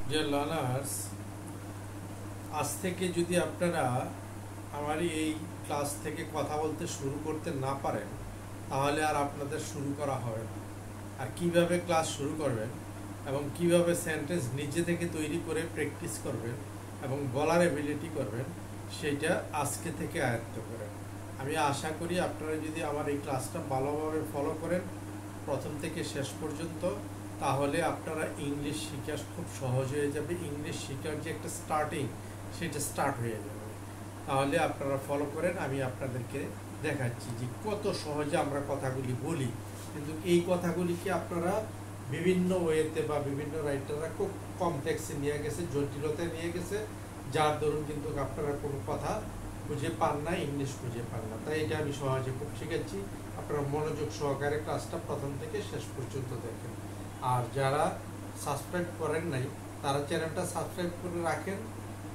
Dear learners, আজ থেকে যদি আপনারা আমার এই ক্লাস থেকে কথা বলতে শুরু করতে না পারেন, তাহলে আর আপনাদের শুরু করা হবে না। আর কিভাবে ক্লাস শুরু করবেন এবং কিভাবে সেন্টেন্স নিজে থেকে তৈরি করে প্র্যাকটিস করবেন এবং বলার এবিলিটি করবেন, সেইটা আজকে থেকে আয়ত্ত করেন। আমি আশা করি আপনারা যদি আমার এই ক্লাসটা ভালোভাবে ফলো করেন প্রথম থেকে শেষ পর্যন্ত, তাহলে আপনারা ইংলিশ শেখা খুব সহজ হয়ে যাবে। ইংলিশ শেখার যে একটা স্টার্টিং, সেটা স্টার্ট হয়ে যাবে। তাহলে আপনারা ফলো করেন। আমি আপনাদেরকে দেখাচ্ছি যে কত সহজে আমরা কথাগুলি বলি, কিন্তু এই কথাগুলিকে আপনারা বিভিন্ন ওয়েতে বা বিভিন্ন রাইটাররা খুব কমপ্লেক্সে নিয়ে গেছে, জটিলতায় নিয়ে গেছে, যার দরুন কিন্তু আপনারা কোনো কথা খুঁজে পান না, ইংলিশ খুঁজে পান না। তাই এটা আমি সহজে খুব শিখেছি। আপনারা মনোযোগ সহকারে ক্লাসটা প্রথম থেকে শেষ পর্যন্ত দেখেন। আর যারা সাবস্ক্রাইব করেন নাই, তারা চ্যানেলটা সাবস্ক্রাইব করে রাখেন।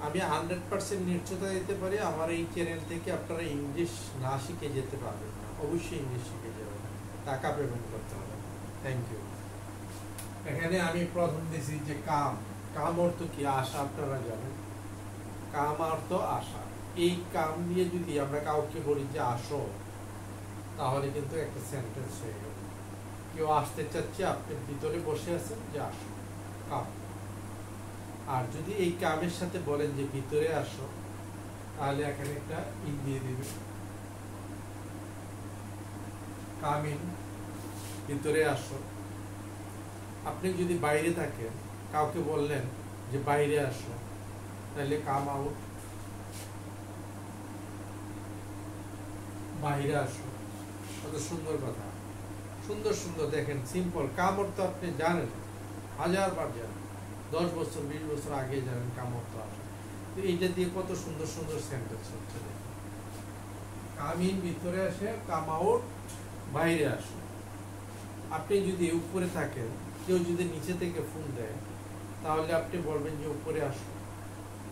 আমি 100% নিশ্চয়তা দিতে পারি, আমার এই চ্যানেল থেকে আপনারা ইংলিশ না শিখে যেতে পারবেন না। অবশ্যই ইংলিশ শিখে যাবেন, টাকা পেমেন্ট করতে হবে। Thank you. এখানে আমি প্রথম দিয়েছি যে কাম। কাম অর্থ কি? আশা। আপনারা জানেন কাম অর্থ আশা। এই কাম নিয়ে যদি আমরা কাউকে বলি যে আসো, তাহলে কিন্তু একটা সেন্টেন্স হয়ে গেল। কেউ আসতে চাচ্ছে, আপনি ভিতরে বসে আছেন, যে আসো, কাম। আর যদি এই কামের সাথে বলেন যে ভিতরে আসো, তাহলে এখানে একটা ইন দিয়ে দিবে, কাম ইন, ভিতরে আসো। আপনি যদি বাইরে থাকেন, কাউকে বললেন যে বাইরে আসো, তাহলে কাম আউট, বাইরে আসো। কত সুন্দর কথা, সুন্দর সুন্দর। দেখেন, সিম্পল। কাম অর্থ আপনি জানেন, হাজারবার জানেন, 10 বছর 20 বছর আগে জানেন কাম অর্থ আসা। তো এইটা দিয়ে কত সুন্দর সুন্দর সেন্টেন্স হচ্ছে। কাম ইন, ভিতরে আসে, কাম আউট, বাইরে আসো। আপনি যদি উপরে থাকেন, কেউ যদি নিচে থেকে ফোন দেয়, তাহলে আপনি বলবেন যে উপরে আসো,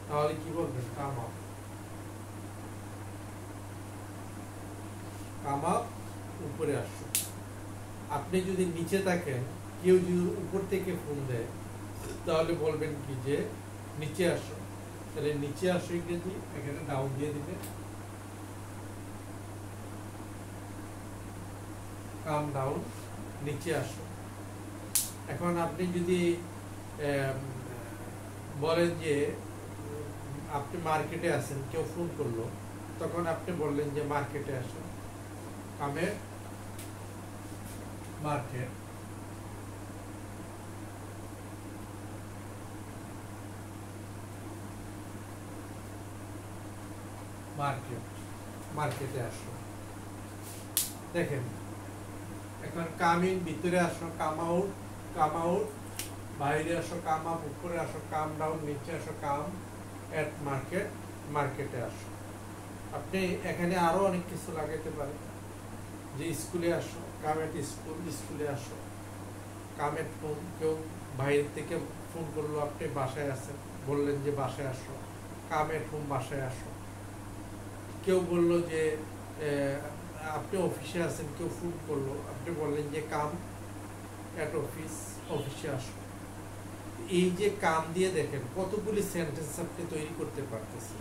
তাহলে কি বলবেন? কাম আপ, কাম আপ, উপরে আসো। আপনি যদি নিচে থাকেন, কেউ যদি উপর থেকে ফোন দেয়, তাহলে বলবেন কি যে নিচে আসো। তাহলে নিচে আসো ইংরেজি, এখানে ডাউন দিয়ে দিবে, কাম ডাউন, নিচে আসো। এখন আপনি যদি বলেন যে আপনি মার্কেটে আছেন, কেউ ফোন করলো, তখন আপনি বললেন যে মার্কেটে আসো, কামের মার্কেট, মার্কেট, মার্কেটে আসো। দেখেন, এখন কাম ইন, ভিতরে আসো, কাম আউট, কাম আউট, বাইরে আসো, কাম আপ, উপরে আসো, কাম ডাউন, নিচে আসো, কাম এট মার্কেট, মার্কেটে আসো। আপনি এখানে আরো অনেক কিছু লাগাইতে পারেন, যে স্কুলে আসো, কাম এট স্কুল, স্কুলে আসো। কাম এট হোম, কেউ বাইরে থেকে ফোন করলো, আপনি বাসায় আছেন, বললেন যে বাসায় আসো, কাম এট হোম, বাসায় আসো। কেউ বললো যে আপনি অফিসে আছেন, কেউ ফোন করলো, আপনি বললেন যে কাম এট অফিস, অফিসে আসো। এই যে কাম দিয়ে দেখেন কতগুলি সেন্টেন্স আপনি তৈরি করতে পারতেছেন।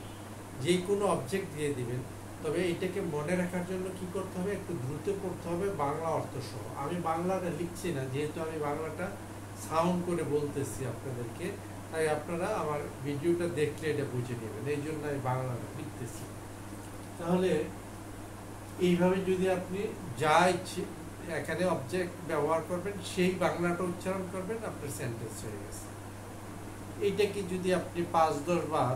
যে কোনো অবজেক্ট দিয়ে দিবেন, তবে এটাকে মনে রাখার জন্য কি করতে হবে? একটু দ্রুত পড়তে হবে, বাংলা অর্থ সহ। আমি বাংলাটা লিখছি না, যেহেতু আমি বাংলাটা সাউন্ড করে বলতেছি আপনাদেরকে, তাই আপনারা আমার ভিডিওটা দেখলে এটা বুঝে নেবেন, এই জন্য আমি বাংলাটা লিখতেছি। তাহলে এইভাবে যদি আপনি যা ইচ্ছে এখানে অবজেক্ট ব্যবহার করবেন, সেই বাংলাটা উচ্চারণ করবেন, আপনার সেন্টেন্স হয়ে গেছে। এইটাকে যদি আপনি 5-10 বার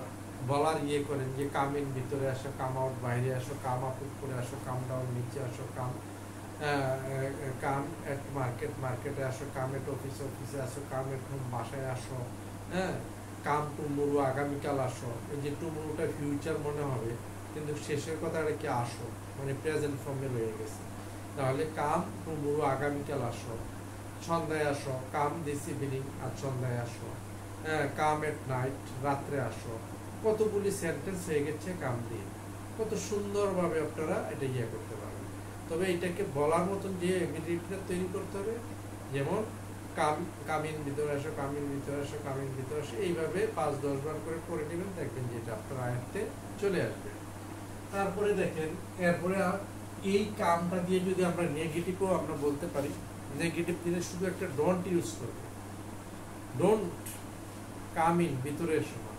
বলার ইয়ে করেন, যে কাম ইন, ভিতরে আসো, কাম আউট, বাইরে আসো, কাম আপ, উপরে আসো, কাম ডাউন, নিচে আসো, কাম এট মার্কেট, মার্কেটে আসো, কাম এট অফিস, অফিসে আসো, কাম এট হোম, বাসায় আসো। হ্যাঁ, কাম টুমরু, আগামীকাল আসো। এই যে টুমরুটা ফিউচার মনে হবে, কিন্তু শেষের কথাটা কি আসো, মানে প্রেজেন্ট ফর্মে রয়ে গেছে। তাহলে কাম টুমরু, আগামীকাল আসো। সন্ধ্যায় আসো, কাম দিস ইভিনিং, আর সন্ধ্যায় আসো। হ্যাঁ, কাম এট নাইট, রাত্রে আসো। কতগুলি সেন্টেন্স হয়ে গেছে কাম দিয়ে। কত সুন্দরভাবে আপনারা এটা ইয়ে করতে পারবেন। তবে এটাকে বলার মতন যে এবিলিটিটা তৈরি করতে হবে, যেমন কামিন ভিতরে আসো, কামিন ভিতরে আসো, কামিন ভিতরে আসো, এইভাবে 5-10 বার করে পড়ে নেবেন, দেখবেন যে এটা আপনার আয়ত্তে চলে আসবে। তারপরে দেখেন, এরপরে এই কামটা দিয়ে যদি আমরা নেগেটিভও আমরা বলতে পারি, নেগেটিভ দিলে শুধু একটা ডোন্ট ইউজ করবে। ডোন্ট কাম ইন, ভিতরে এসো না।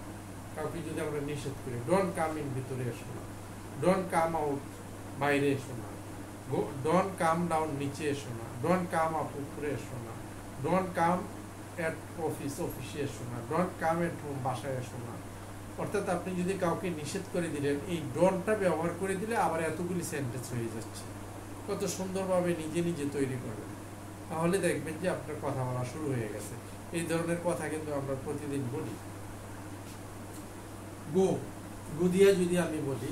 কাউকে যদি আমরা নিষেধ করি, ডোন্ট কাম ইন, ভিতরে এসো না। ডোন্ট কাম আউট, বাইরে এসো না। ডোন্ট কাম ডাউন, নিচে এসো না। ডোন্ট কাম আপ, উপরে এসো না। ডোন্ট কাম এট অফিস, অফিসে এসো না। ডোন্ট কাম এট হোম, বাসায় এসো না। অর্থাৎ আপনি যদি কাউকে নিষেধ করে দিলেন, এই ডোন্টটা ব্যবহার করে দিলে আবার এতগুলি সেন্টেন্স হয়ে যাচ্ছে। কত সুন্দরভাবে নিজে নিজে তৈরি করবেন, তাহলে দেখবেন যে আপনার কথা বলা শুরু হয়ে গেছে। এই ধরনের কথা কিন্তু আমরা প্রতিদিন বলি। গো, গো দিয়া যদি আমি বলি,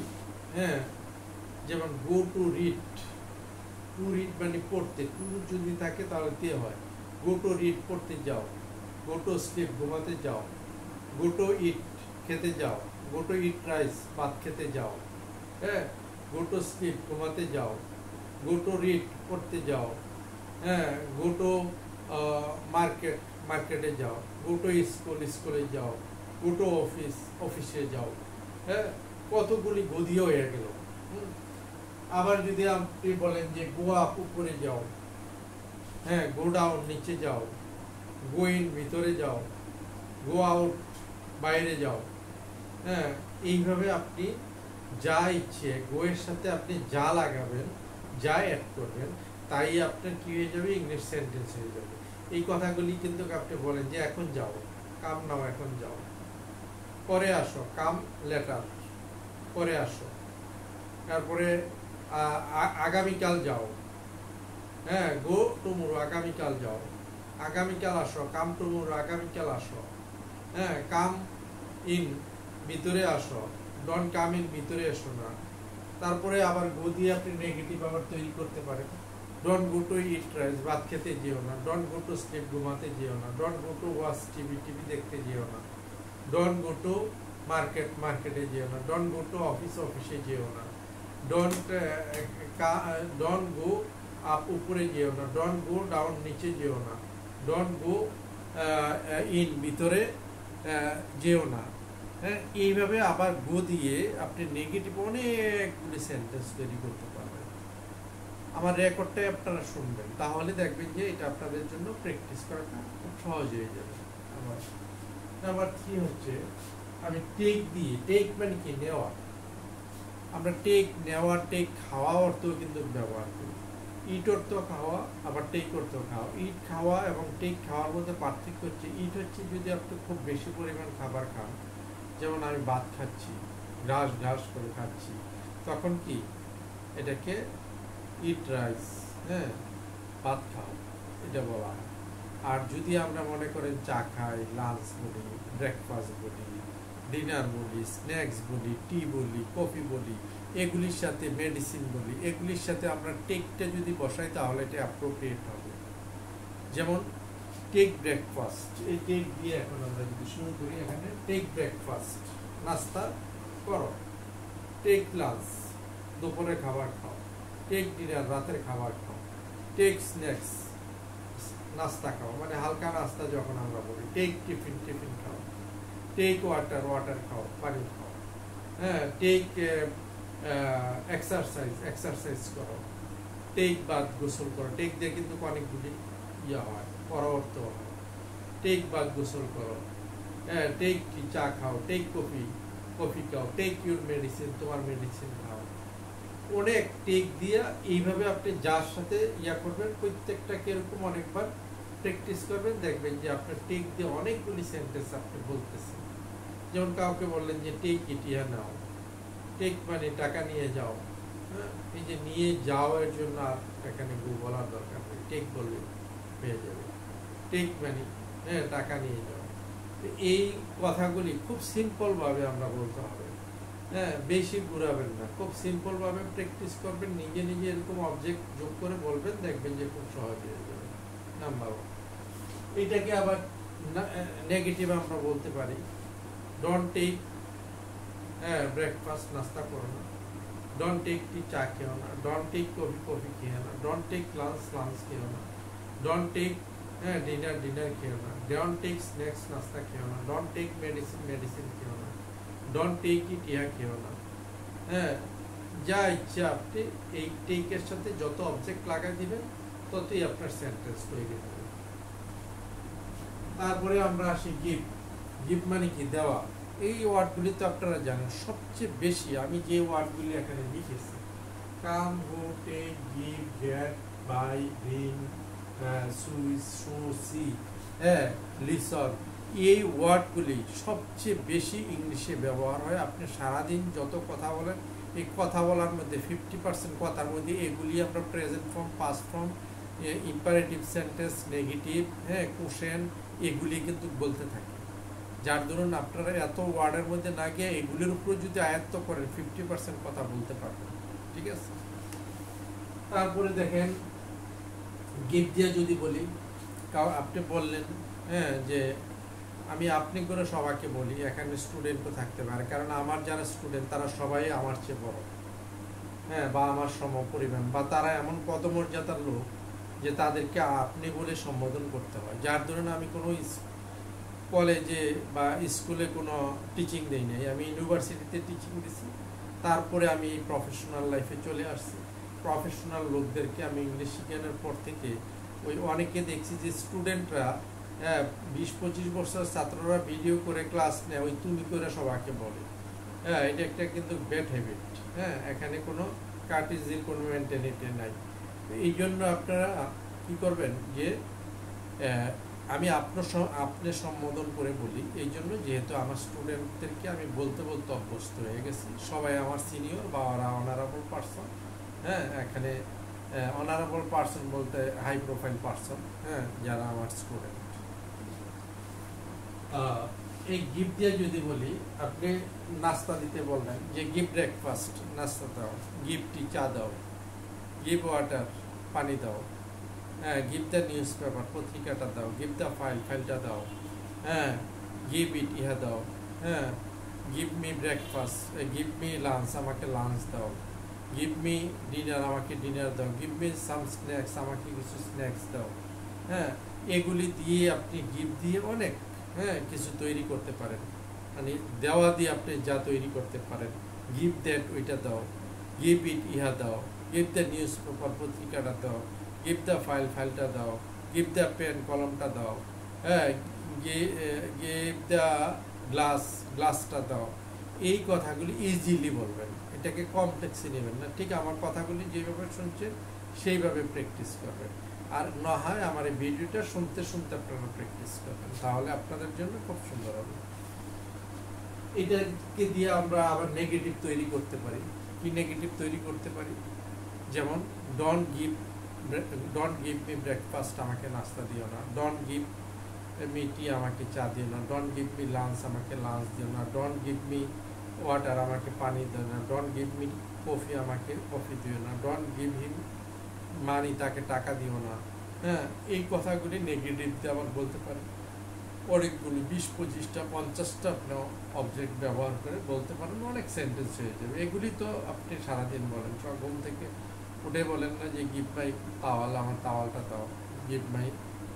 হ্যাঁ, যেমন go to read. To read মানে পড়তে, টু যদি থাকে তাহলে তে হয়। গো টু রিড, পড়তে যাও। গো টু স্লিপ, ঘুমাতে যাও। গো টু ইট, খেতে যাও। গো টু ইট রাইস, ভাত খেতে যাও। হ্যাঁ, গো টু স্লিপ, ঘুমাতে যাও। গো টু রিড, পড়তে যাও। হ্যাঁ, গো টু মার্কেট, মার্কেটে যাও। গো টু স্কুল, স্কুলে যাও। গো টু অফিস, অফিসে যাও। হ্যাঁ, কতগুলি গদিও হয়ে গেল। আবার যদি আপনি বলেন যে গো আপ, উপরে যাও। হ্যাঁ, গো ডাউন, নিচে যাও। গো ইন, ভিতরে যাও। গো আউট, বাইরে যাও। হ্যাঁ, এইভাবে আপনি যা ইচ্ছে গো এর সাথে আপনি যা লাগাবেন, যা অ্যাড করবেন, তাই আপনার কি হয়ে যাবে, ইংলিশ সেন্টেন্স হয়ে যাবে। এই কথাগুলি কিন্তু আপনি বলেন যে এখন যাও, কাম নাও, এখন যাও। পরে আসো, কাম লেটার, পরে আসো। তারপরে আগামীকাল যাও। হ্যাঁ, গো টুমোরো, আগামীকাল যাও। আগামীকাল আসো, কাম টুমোরো, আগামীকাল আসো। হ্যাঁ, কাম ইন, ভিতরে আসো। ডোন্ট কাম ইন, ভিতরে এসো না। তারপরে আবার গো দিয়ে আপনি নেগেটিভ আবার তৈরি করতে পারেন। Don't go to eat rice, ভাত খেতে যেও না। ডোন্ট গো টু স্লিপ, ঘুমাতে যেও না। Don't go to watch TV, TV দেখতে যেও না। ডোন্ট গো টু মার্কেট, মার্কেটে যেও না। ডোন্ট গো টু অফিস, অফিসে যেও না। ডোন্ট গো আপ, উপরে যেও না। ডোন্ট গো ডাউন, নিচে যেও না। ডোন্ট গো ইন, ভিতরে যেও না। হ্যাঁ, এইভাবে আবার গো দিয়ে আপনি নেগেটিভ অনেকগুলি সেন্টেন্স তৈরি করতে পারবেন। আমার রেকর্ডটাই আপনারা শুনবেন, তাহলে দেখবেন যে এটা আপনাদের জন্য প্র্যাকটিস করাটা খুব সহজ হয়ে যাবে। আবার নাম্বার 3 হচ্ছে, আমি টেক দিয়ে, টেক মানে কি, নেওয়া। আমরা টেক নেওয়া, টেক খাওয়া অর্থও কিন্তু ব্যবহার করি। ইট অর্থ খাওয়া, আবার টেক অর্থ খাওয়া। ইট খাওয়া এবং টেক খাওয়ার মধ্যে পার্থক্য হচ্ছে, ইট হচ্ছে যদি আপনি খুব বেশি পরিমাণ খাবার খান, যেমন আমি ভাত খাচ্ছি, ঘাস ঘাস করে খাচ্ছি, তখন কি এটাকে ইট রাইস, হ্যাঁ, ভাত খাও, এটা বলা হয়। আর যদি আমরা মনে করেন চা খাই, লাঞ্চ বলি, ব্রেকফাস্ট বলি, ডিনার বলি, স্ন্যাক্স বলি, টি বলি, কফি বলি, এগুলির সাথে মেডিসিন বলি, এগুলির সাথে আমরা টেকটা যদি বসাই তাহলে এটা অ্যাপ্রোপ্রিয়েট হবে। যেমন টেক ব্রেকফাস্ট, এই টেক দিয়ে এখন আমরা যদি শুরু করি, এখানে টেক ব্রেকফাস্ট, নাস্তা করো। টেক লাঞ্চ, দুপুরে খাবার খাও। টেক ডিনার, রাতের খাবার খাও। টেক স্ন্যাক্স, নাস্তা খাও, মানে হালকা নাস্তা যখন আমরা বলি। টেক টিফিন, টিফিন খাও। টেক ওয়াটার, ওয়াটার খাও, পানি খাও। হ্যাঁ, টেক এক্সারসাইজ, এক্সারসাইজ করো। টেক বাথ, গোসল করো। টেক দিয়ে কিন্তু অনেকগুলি হয়, পরবর্ত হয়। টেক বাথ, গোসল করো। হ্যাঁ, টেক চা খাও। টেক কফি, কফি খাও। টেক ইউর মেডিসিন, তোমার মেডিসিন খাও। অনেক টেক দিয়ে এইভাবে আপনি যার সাথে করবেন, প্রত্যেকটাকে এরকম অনেকবার প্র্যাকটিস করবেন, দেখবেন যে আপনার টেক দিয়ে অনেকগুলি সেন্টেন্স আপনি বলতেছেন। যেমন কাউকে বললেন যে take it, yeah now. Take মানে টাকা নিয়ে যাও। হ্যাঁ, এই যে নিয়ে যাওয়ার জন্য আর এখানে গো বলার দরকার নেই, টেক বললে হয়ে যাবে। টেক মানে হ্যাঁ, টাকা নিয়ে যাও। এই কথাগুলি খুব সিম্পল ভাবে আমরা বলতে হবে। হ্যাঁ, বেশি ঘুরাবেন না, খুব সিম্পল ভাবে প্র্যাকটিস করবেন, নিজে নিজে এরকম অবজেক্ট যোগ করে বলবেন, দেখবেন যে খুব সহজ হয়ে যাবে। নাম্বার 1। এটাকে আবার নেগেটিভ আমরা বলতে পারি, ডোন্ট টেক ব্রেকফাস্ট, নাস্তা করো না। ডোন্ট টেক টি, চা খেও না। ডোন্ট টেক কফি, কফি খেও না। ডোন্ট টেক লাঞ্চ, লাঞ্চ খেও না। ডোন্ট টেক হ্যাঁ, ডিনার খেও না, ডোন্ট টেক স্ন্যাক্স, নাস্তা খেও না, ডোন্ট টেক মেডিসিন খেও না, ডোন্ট টেক ইট, ইয়া খেও না। হ্যাঁ, যা ইচ্ছা আপনি এই টেকের সাথে যত অবজেক্ট লাগাই দিবেন ততই আপনার সেন্টেন্স তৈরি হবে। তারপরে আমরা আসি গিফট। গিফট মানে কি? দেওয়া। এই ওয়ার্ডগুলি তো আপনারা জানেন। সবচেয়ে বেশি আমি যে ওয়ার্ডগুলি এখানে লিখেছি, come, go, take, give, get, buy, bring, switch, show, see, হ্যাঁ, লিসন, এই ওয়ার্ডগুলি সবচেয়ে বেশি ইংলিশে ব্যবহার হয়। আপনি সারাদিন যত কথা বলেন, এই কথা বলার মধ্যে 50% কথার মধ্যে এগুলি আমরা present form, past form, imperative sentence, negative, হ্যাঁ, কোশ্চেন, এগুলি কিন্তু বলতে থাকি। যার ধরুন আপনারা এত ওয়ার্ডের মধ্যে না গিয়ে এগুলির উপর যদি আয়ত্ত করেন 50% কথা বলতে পারবেন। ঠিক আছে? তারপরে দেখেন গিফট দিয়ে যদি বলি, আপনি বললেন, হ্যাঁ, যে আমি আপনি করে সবাইকে বলি, এখানে স্টুডেন্টও থাকতে পারে, কারণ আমার যারা স্টুডেন্ট তারা সবাই আমার চেয়ে বড়, হ্যাঁ, বা আমার সমপরিমাণ, বা তারা এমন পদমর্যাদার লোক যে তাদেরকে আপনি বলে সম্বোধন করতে হয়। যার ধরুন আমি কোনো কলেজে বা স্কুলে কোনো টিচিং দেই নাই, আমি ইউনিভার্সিটিতে টিচিং দিছি, তারপরে আমি প্রফেশনাল লাইফে চলে আসছি। প্রফেশনাল লোকদেরকে আমি ইংলিশ শিখানোর পর থেকে ওই অনেকে দেখছি যে স্টুডেন্টরা 20-25 বছর ছাত্ররা ভিডিও করে ক্লাস নেয়, ওই তুমি করে সবাইকে বলে। হ্যাঁ, এটা একটা কিন্তু ব্যাড হ্যাবিট। হ্যাঁ, এখানে কোনো কার্টিজির কোনো মেন্টালিটি নাই। এই জন্য আপনারা কি করবেন যে আমি আপনি সম্বোধন করে বলি, এই জন্য যেহেতু আমার স্টুডেন্টদেরকে আমি বলতে অভ্যস্ত হয়ে গেছি। সবাই আমার সিনিয়র বা ওরা অনারেবল পার্সন। হ্যাঁ, এখানে অনারেবল পার্সন বলতে হাই প্রোফাইল পার্সন, হ্যাঁ, যারা আমার স্টুডেন্ট। এই গিফট দিয়ে যদি বলি, আপনি নাস্তা দিতে বললেন যে গিভ ব্রেকফাস্ট, নাস্তা দাও, গিভ টি, চা দাও, গিভ ওয়াটার, পানি দাও, হ্যাঁ, গিভ দ্য নিউজ পেপার, পত্রিকাটা দাও, গিভ দ্য ফাইলটা দাও, হ্যাঁ, গিভ ইট, ইহা দাও, হ্যাঁ, give me breakfast, give me lunch, আমাকে লাঞ্চ দাও, গিভ মি ডিনার, আমাকে ডিনার দাও, গিভ মি সাম স্ন্যাক্স, আমাকে কিছু স্ন্যাক্স দাও। হ্যাঁ, এগুলি দিয়ে আপনি গিভ দিয়ে অনেক, হ্যাঁ, কিছু তৈরি করতে পারেন। মানে দেওয়া দিয়ে আপনি যা তৈরি করতে পারেন। গিভ দ্যাট, ওইটা দাও, গিভ ইট, ইহা দাও, গিভ দ্য নিউজ পেপার, পত্রিকাটা দাও, গিভ দ্য ফাইলটা দাও, গিভ দ্য পেন, কলমটা দাও, হ্যাঁ, গিভ দ্য গ্লাসটা দাও। এই কথাগুলি ইজিলি বলবেন, এটাকে কমপ্লেক্সে নেবেন না। ঠিক আমার কথাগুলি যেভাবে শুনছেন সেইভাবে প্র্যাকটিস করবেন। আর না হয় আমার এই ভিডিওটা শুনতে আপনারা প্র্যাকটিস করবেন, তাহলে আপনাদের জন্য খুব সুন্দর হবে। এটাকে দিয়ে আমরা আবার নেগেটিভ তৈরি করতে পারি। কি নেগেটিভ তৈরি করতে পারি? যেমন ডোন্ট গিভ মি ব্রেকফাস্ট, আমাকে নাস্তা দিও না। ডোন্ট গিভ মি টি, আমাকে চা দিও না। ডোন্ট গিভ মি লাঞ্চ, আমাকে লাঞ্চ দিও না। ডোন্ট গিভ মি ওয়াটার, আমাকে পানি দিও না। ডোন্ট গিভ মি কফি, আমাকে কফি দিও না। ডোন্ট গিভ হিম মানি, তাকে টাকা দিও না। হ্যাঁ, এই কথাগুলি নেগেটিভ দিয়ে আবার বলতে পারেন। অনেকগুলি 20-25টা 50টা আপনি অবজেক্ট ব্যবহার করে বলতে পারেন, অনেক সেন্টেন্স হয়ে যাবে। এগুলি তো আপনি সারাদিন বলেন, সব ঘুম থেকে উঠে বলেন না যে গিভ মাই টাওয়াল, আমার টাওয়ালটা দাও, গিভ মাই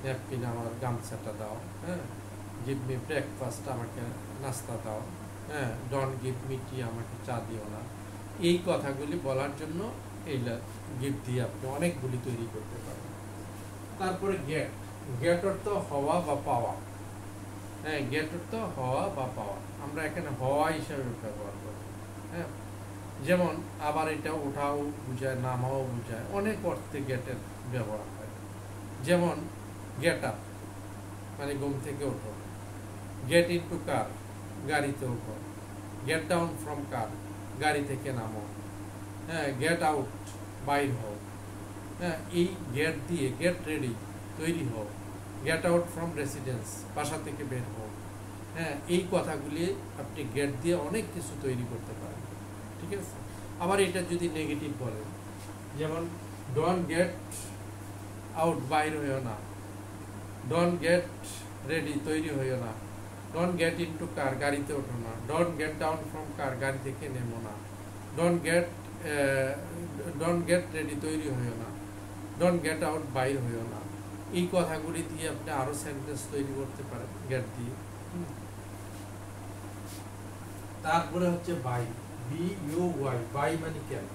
ন্যাপকিন, আমার গামছাটা দাও, হ্যাঁ, গিভ মি ব্রেকফাস্ট, আমাকে নাস্তা দাও, হ্যাঁ, ডোন্ট গিভ মি টি, আমাকে চা দিও না। এই কথাগুলি বলার জন্য এইটা গিফট দিয়ে আপনি অনেকগুলি তৈরি করতে পারেন। তারপরে গেট অর্থ হওয়া বা পাওয়া। হ্যাঁ, গেট অর্থ হওয়া বা পাওয়া, আমরা এখানে হওয়া হিসাবে ব্যবহার করি। হ্যাঁ, যেমন আবার এটা ওঠাও বুঝায়, নামাও বুঝায়, অনেক অর্থে গেটের ব্যবহার হয়। যেমন গেট আপ মানে ঘুম থেকে ওঠো, গেট ইনটু কার, গাড়িতে ওঠো, গেট ডাউন ফ্রম কার, গাড়ি থেকে নামো, হ্যাঁ, গেট আউট, বাইর হও। হ্যাঁ, এই গেট দিয়ে গেট রেডি, তৈরি হও, গেট আউট ফ্রম রেসিডেন্স, বাসা থেকে বের হও। হ্যাঁ, এই কথাগুলি আপনি গেট দিয়ে অনেক কিছু তৈরি করতে পারেন। ঠিক আছে? আবার এটা যদি নেগেটিভ বলেন, যেমন ডোন্ট গেট আউট, বাইর হইও না। ডোন্ট গেট রেডি, তৈরি হইও না। ডোন্ট গেট ইনটু কার, গাড়িতে ওঠো না। ডোন্ট গেট ডাউন ফ্রম কার, গাড়ি থেকে নেমো না। ডোন্ট গেট রেডি, তৈরি হইও না। ডোন্ট গেট আউট, বাইর হইও না। এই কথাগুলি দিয়ে আপনি আরো সেন্টেন্স তৈরি করতে পারেন গেট দিয়ে। তারপরে হচ্ছে buy, B U Y, buy মানে কেন,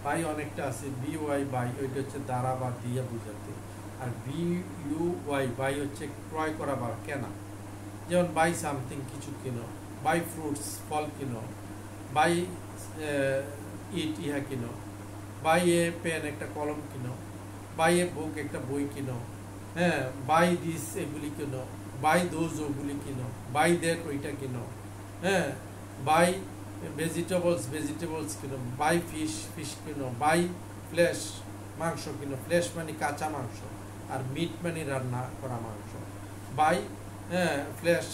বাই অনেকটা আছে, বি ওয়াই বাই ওইটা হচ্ছে দ্বারা বা দিয়ে বোঝাতে, আর বি ইউ ওয়াই বাই হচ্ছে ক্রয় করা বা কেনা, যেমন বাই সামথিং কিছু কিনো, বাই ফ্রুটস ফল কিনো, বাই ইট ইহা কিনো, বাই এ পেন একটা কলম কিনো, বাই এ বুক একটা বই কিনো, হ্যাঁ, বাই দিস এগুলি কিনো, বাই দোজ ওগুলি কিনো, বাই দ্যাট ওইটা কিনো, হ্যাঁ, বাই ভেজিটেবলস কিনো, বাই ফিশ কিনো, বাই ফ্লেশ মাংস কিনো, ফ্লেশ মানে কাঁচা মাংস, আর মিট মানে রান্না করা মাংস, বাই ফ্লেশ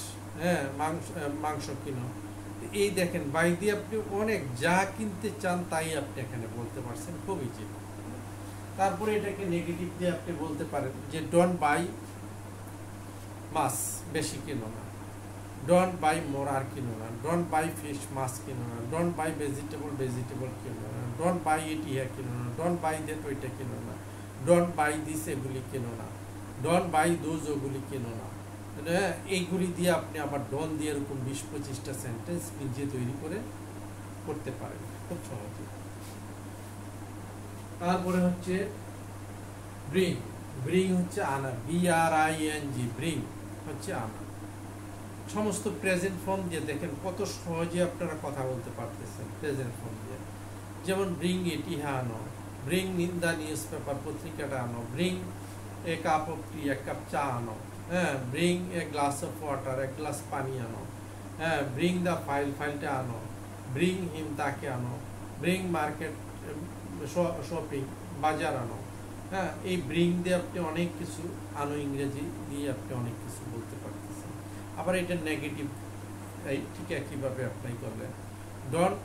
মাংস কিনো। এই দেখেন বাই দিয়ে আপনি অনেক যা কিনতে চান তাই আপনি এখানে বলতে পারছেন, খুব ইজি। তারপরে এটাকে নেগেটিভ দিয়ে আপনি বলতে পারেন যে ডোন্ট বাই মাছ, বেশি কিনো না, ডোন্ট বাই মোর, আর কিনো না, ডোন্ট বাই ফিশ, মাছ কিনো না, ডোন্ট বাই ভেজিটেবল কিনো না, ডোন্ট বাই ইট ইহা কিনো না, ডোন্ট বাই দ্যাট ওইটা কিনো না, ডোন্ট বাই দিস এগুলি কিনো না, ডোন্ট বাই দোজ ওগুলি কিনো না। এইগুলি দিয়ে আপনি আবার ডন দিয়ে এরকম 20-25টা সেন্টেন্স নিজে তৈরি করে করতে পারেন খুব সহজে। তারপরে হচ্ছে ব্রিং, ব্রিং হচ্ছে আনা, BRING, ব্রিং হচ্ছে আনা। সমস্ত প্রেজেন্ট ফর্ম দিয়ে দেখেন কত সহজে আপনারা কথা বলতে পারতেছেন প্রেজেন্ট ফর্ম দিয়ে, যেমন ব্রিং ইট ইহা আনো, bring in the news paper পত্রিকাটা আনো, ব্রিং এ কাপ অফ টি এক কাপ চা আনো, হ্যাঁ, bring a glass of water এক গ্লাস পানি আনো, হ্যাঁ, ব্রিং দ্য ফাইলটা আনো, ব্রিং হিম তাকে আনো, ব্রিং মার্কেট শপিং বাজার আনো, হ্যাঁ, এই ব্রিং দিয়ে আপনি অনেক কিছু, আনো ইংরেজি দিয়ে আপনি অনেক কিছু বলতে পারতেছেন। আবার এটা নেগেটিভ এই ঠিক একইভাবে অ্যাপ্লাই করলেন, ডোন্ট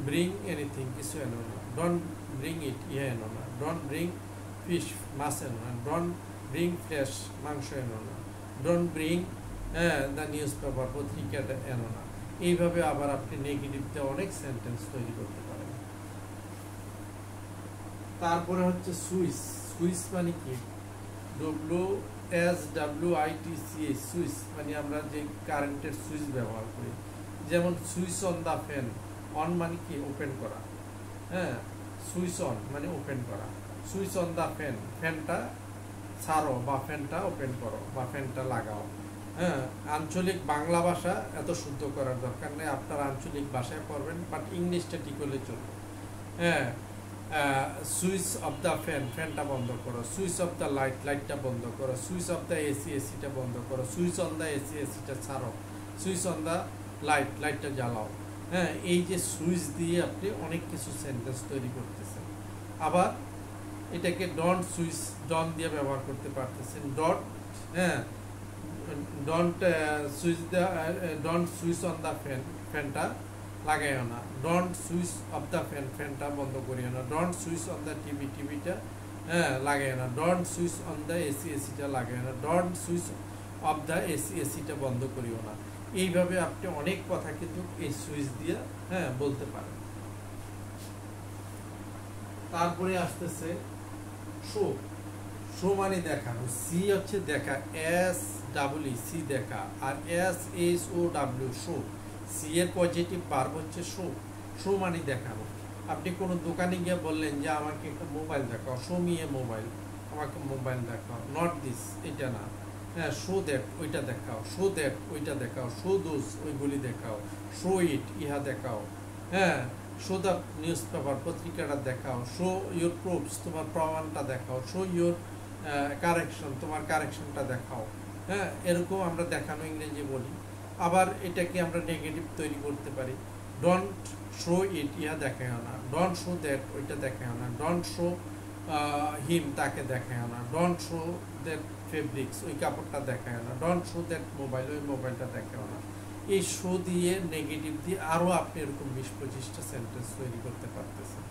ব্রিং এনিথিং, কিছু এনো না, ডোন্ট ব্রিং ইট ইহা এনো না, ডোন্ট ব্রিং ফিশ, মাছ এনো না, ডোন্ট ব্রিং ফ্লেশ, মাংস এনো না, don't bring the news paper, পত্রিকাটা এনো না। এইভাবে আবার আপনি নেগেটিভতে অনেক সেন্টেন্স তৈরি করতে পারেন। তারপরে হচ্ছে সুইচ, সুইচ মানে কি, SWITCH, সুইচ মানে আমরা যে কারেন্টের সুইচ ব্যবহার করি, যেমন switch on the fan, on মানে কি ওপেন করা, হ্যাঁ, সুইচ অন মানে ওপেন করা, সুইচ অন দ্য ফ্যান, ফ্যানটা ছাড়ো বা ফ্যানটা ওপেন করো বা ফ্যানটা লাগাও। হ্যাঁ, আঞ্চলিক বাংলা ভাষা এত শুদ্ধ করার দরকার নেই, আপনার আঞ্চলিক ভাষায় পড়বেন, বাট ইংলিশটা ঠিক হলে চলবে। হ্যাঁ, সুইচ অফ দ্য ফ্যান, ফ্যানটা বন্ধ করো, সুইচ অফ দ্য লাইট, লাইটটা বন্ধ করো, সুইচ অফ দ্য এসি, এসিটা বন্ধ করো, সুইচ অন দ্য এসি, এসিটা ছাড়ো, সুইচ অন দ্য লাইট, লাইটটা জ্বালাও। হ্যাঁ, এই যে সুইচ দিয়ে আপনি অনেক কিছু সেন্টেন্স তৈরি করতেছেন। আবার এটাকে ডন্ট সুইচ, ডন দিয়ে ব্যবহার করতে পারতেছেন, ডট, হ্যাঁ, don't switch the, don't switch on the fan, ফ্যানটা লাগাইও না, don't switch off the fan, ফ্যানটা বন্ধ করিও না, don't switch on the TV, টিভিটা লাগাইও না, don't switch on the AC, এসিটা লাগাইও না, don't switch off the AC, এসিটা বন্ধ করিও না। এইভাবে আপনি অনেক কথা কিন্তু এই সুইচ দিয়ে বলতে পারেন। তারপরে আসতেছে শো, শো মানে দেখানো, সি হচ্ছে দেখা, SEE দেখা, আর SHOW শো, সি এর পজিটিভ ভার্ব হচ্ছে শো, শো মানে দেখানো। আপনি কোনো দোকানে গিয়ে বললেন যে আমাকে একটা মোবাইল দেখাও, শো মি এ মোবাইল, আমাকে মোবাইল দেখাও, নট দিস এটা না, হ্যাঁ, শো দ্যাট ওইটা দেখাও, শো দ্যাট ওইটা দেখাও, শো দোজ ওইগুলি দেখাও, শো ইট ইহা দেখাও, হ্যাঁ, শো দ্য নিউজ পেপার পত্রিকাটা দেখাও, শো ইউর প্রুফস তোমার প্রমাণটা দেখাও, শো ইউর কারেকশন তোমার কারেকশনটা দেখাও। হ্যাঁ, এরকম আমরা দেখানো ইংরেজি বলি। আবার এটাকে আমরা নেগেটিভ তৈরি করতে পারি, ডোন্ট শো ইট ইহা দেখাও না, ডোন্ট শো দ্যাট ওইটা দেখাও না, ডোন্ট শো হিম তাকে দেখাও না, ডোন্ট শো দ্যাট ফেব্রিক্স ওই কাপড়টা দেখায় না, ডোন্ট শো দ্যাট মোবাইল ওই মোবাইলটা দেখাও না। এই শো দিয়ে নেগেটিভ দিয়ে আরও আপনি এরকম 20-25টা সেন্টেন্স তৈরি করতে পারতেছেন।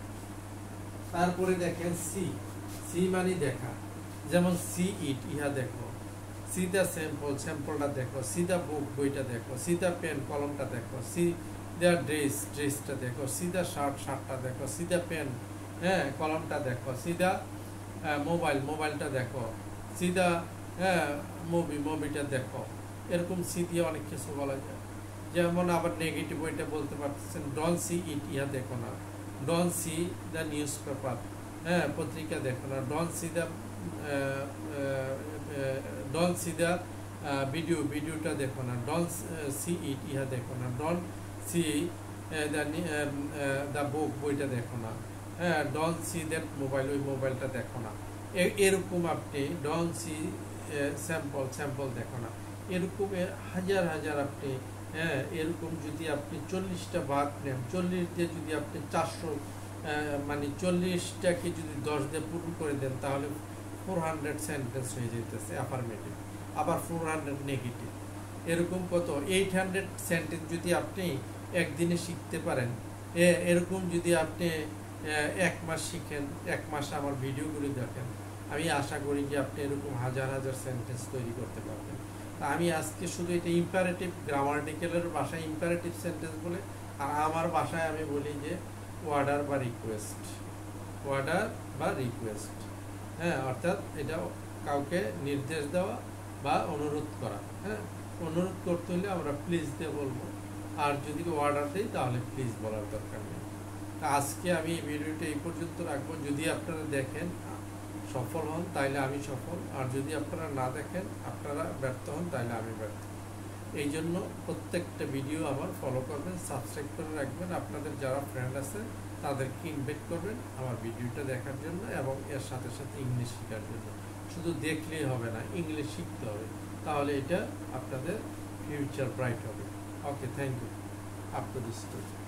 তারপরে দেখেন সি, সি মানে দেখা, যেমন সি ইট ইহা দেখো, সি দ্য স্যাম্পল স্যাম্পলটা দেখো, সি দ্য বুক বইটা দেখো, সি দ্য পেন কলমটা দেখো, সি দ্য ড্রেস ড্রেসটা দেখো, সি দ্য শার্ট শার্টটা দেখো, সি দ্য পেন কলমটা দেখো, সি দ্য মোবাইল মোবাইলটা দেখো, সিধা হ্যাঁ মুভিটা দেখো, এরকম সি দিয়ে অনেক কিছু বলা যায়। যেমন আবার নেগেটিভ ওইটা বলতে পারতেছেন, ডন সি ইট, ইহা দেখো না। ডন সি দ্য নিউজ পেপার, হ্যাঁ পত্রিকা দেখো না। ডন সি দ্য ভিডিওটা দেখো না। ডন সি ইট, ইহা দেখো না। ডন সি দ্য বুক, বইটা দেখো না। হ্যাঁ ডন সি দ্যাট মোবাইল, ওই মোবাইলটা দেখো না। এরকম আপনি ডন সি স্যাম্পল দেখো না। এরকম হাজার হাজার আপনি, হ্যাঁ এরকম যদি আপনি 40টা বাদ নেন, 40 দিয়ে যদি আপনি 400 মানে 40টাকে যদি 10 দিয়ে পূরণ করে দেন, তাহলে 400 সেন্টেন্স হয়ে যেতেছে অ্যাফার্মেটিভ, আবার 400 নেগেটিভ। এরকম কত 800 সেন্টেন্স যদি আপনি একদিনে শিখতে পারেন, এরকম যদি আপনি 1 মাস শিখেন, 1 মাস আমার ভিডিওগুলি দেখেন, আমি আশা করি যে আপনি এরকম হাজার হাজার সেন্টেন্স তৈরি করতে পারবেন। আমি আজকে শুধু এটা ইম্পারেটিভ, গ্রামাটিক্যালের ভাষায় ইম্পারেটিভ সেন্টেন্স বলে, আর আমার ভাষায় আমি বলি যে অর্ডার বা রিকোয়েস্ট, হ্যাঁ অর্থাৎ এটা কাউকে নির্দেশ দেওয়া বা অনুরোধ করা। হ্যাঁ অনুরোধ করতে হলে আমরা প্লিজ দিয়ে বলবো, আর যদি অর্ডার দিই তাহলে প্লিজ বলার দরকার নেই। আজকে আমি এই ভিডিওটা এই পর্যন্ত রাখবো। যদি আপনারা দেখেন সফল হন তাইলে আমি সফল, আর যদি আপনারা না দেখেন, আপনারা ব্যর্থ হন, তাইলে আমি ব্যর্থ। এই জন্য প্রত্যেকটা ভিডিও আমার ফলো করবেন, সাবস্ক্রাইব করে রাখবেন। আপনাদের যারা ফ্রেন্ড আছে তাদেরকে ইনভাইট করবেন আমার ভিডিওটা দেখার জন্য, এবং এর সাথে সাথে ইংলিশ শেখার জন্য। শুধু দেখলেই হবে না, ইংলিশ শিখতে হবে, তাহলে এটা আপনাদের ফিউচার ব্রাইট হবে। Okay, thank you. Up to this story.